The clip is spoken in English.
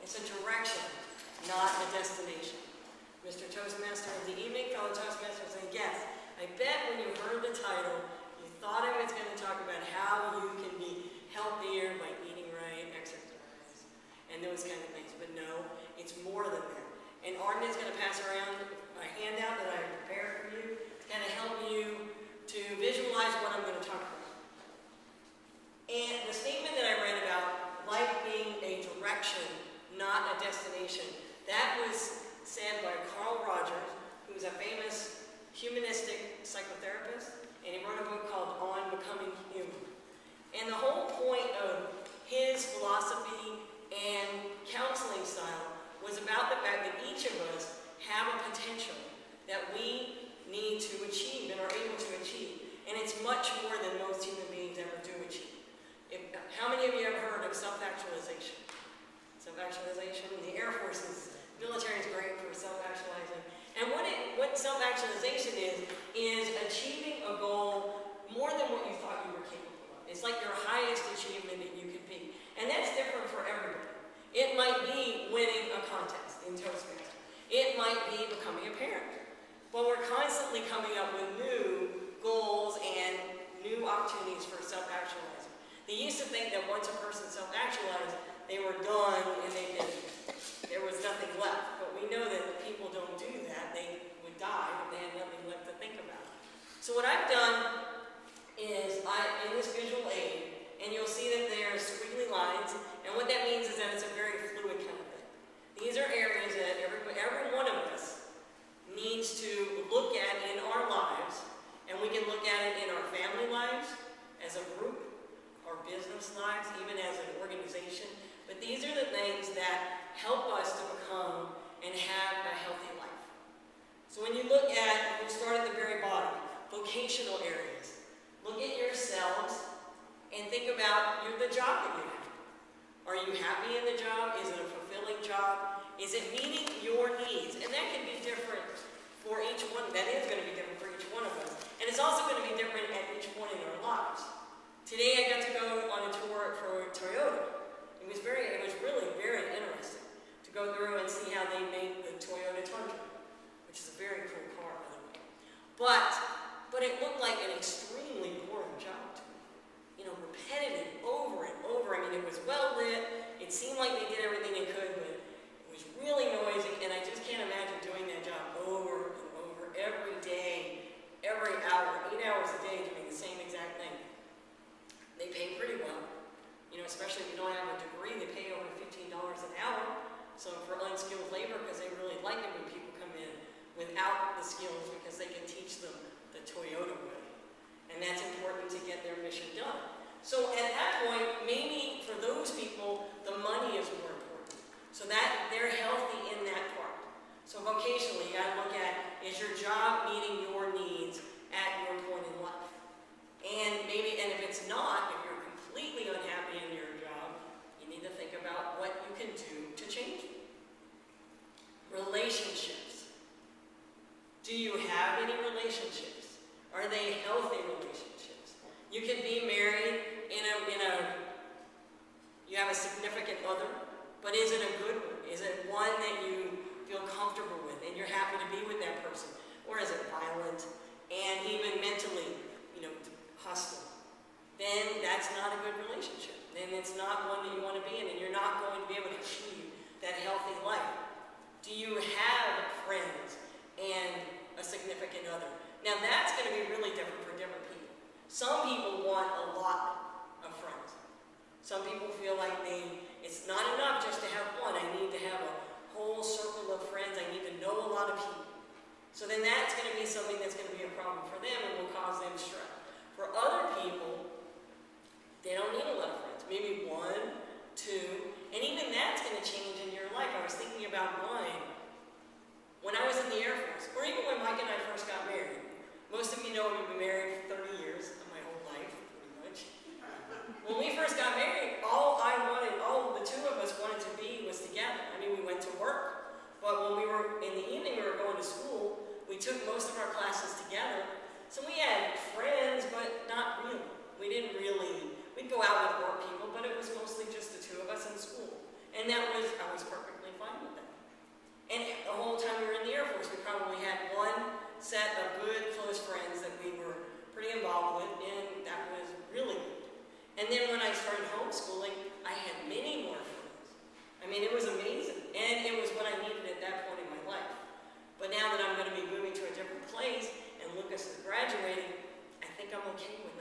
It's a direction, not a destination. Mr. Toastmaster of the evening, fellow Toastmasters, and yes, I bet when you heard the title, you thought I was going to talk about how you can be healthier by eating right, exercise, and those kind of things. But no, it's more than that. And Arden is going to pass around a handout that I prepared for you to kind of help you to visualize what I'm going to talk about. And the statement that I read about life being a direction, not a destination, that was said by Carl Rogers, who's a famous humanistic psychotherapist, and he wrote a book called On Becoming Human. And the whole point of his philosophy and counseling style was about the fact that each of us have a potential that we need to achieve and are able to achieve. And it's much more than most human beings ever do achieve. How many of you have heard of self-actualization? Self-actualization, the Air Force's military is great for self-actualizing. And what self-actualization is achieving a goal more than what you thought you were capable of. It's like your highest achievement that you could be. And that's different for everybody. It might be winning a contest in Toastmasters. It might be becoming a parent. But we're constantly coming up with new goals and new opportunities for self-actualizing. They used to think that once a person self-actualized, they were done and there was nothing left. But we know that people don't do that. They would die if they had nothing left to think about. So what I've done is, in this visual aid, and you'll see that there's squiggly lines, and what that means is that it's a very fluid kind of thing. These are areas that every one of us needs to look at in our lives, and we can look at it in our family lives, as a group, our business lives, even as an organization. But these are the things that help us to become and have a healthy life. So when you look at, we'll start at the very bottom, vocational areas. Look at yourselves and think about the job that you have. Are you happy in the job? Is it a fulfilling job? Is it meeting your needs? And that can be different for each one. That is going to be different for each one of us. And it's also going to be different at each point in our lives. Today I got to go on a tour for Toyota. It was really very interesting to go through and see how they made the Toyota Tundra, which is a very cool car, by the way. But it looked like an extremely boring job to me. Repetitive over and over. I mean, it was well lit. It seemed like they did everything they could, but it was really noisy, and I just can't imagine doing that job over and over every day, every hour, 8 hours a day doing the same exact thing. They pay pretty well, especially if you don't have a degree. They pay over $15 an hour. So for unskilled labor, because they really like it when people come in without the skills, because they can teach them the Toyota way. And that's important to get their mission done. So at that point, maybe for those people, the money is more important. So that they're healthy in that part. So vocationally, you got to look at, is your job meeting your needs at your point in life? And if it's not, if you're completely unhappy in your job, you need to think about what you can do to change it. Relationships. Do you have any relationships? Are they healthy relationships? You can be married you have a significant other, but is it a good one? Is it one that you feel comfortable with and you're happy to be with that person? Or is it violent and even mentally, hostile? Then that's not a good relationship. Then it's not one that you want to be in, and you're not going to be able to achieve that healthy life. Do you have friends and a significant other? Now that's going to be really different for different people. Some people want a lot of friends. Some people feel like it's not enough just to have one. I need to have a whole circle of friends. I need to know a lot of people. So then that's going to be something that's going to be a problem for them and will cause them stress. For other people, they don't need a lot of friends. Maybe 1, 2, and even that's going to change in your life. I was thinking about mine when I was in the Air Force, or even when Mike and I first got married. Most of you know we've been married for 30 years, my whole life, pretty much. When we first got married, all the two of us wanted to be was together. I mean, we went to work, but when we were, in the evening, we were going to school, we took most of our classes together. So we had friends, but not really. We'd go out with work people, but it was mostly just the two of us in school. And I was okay with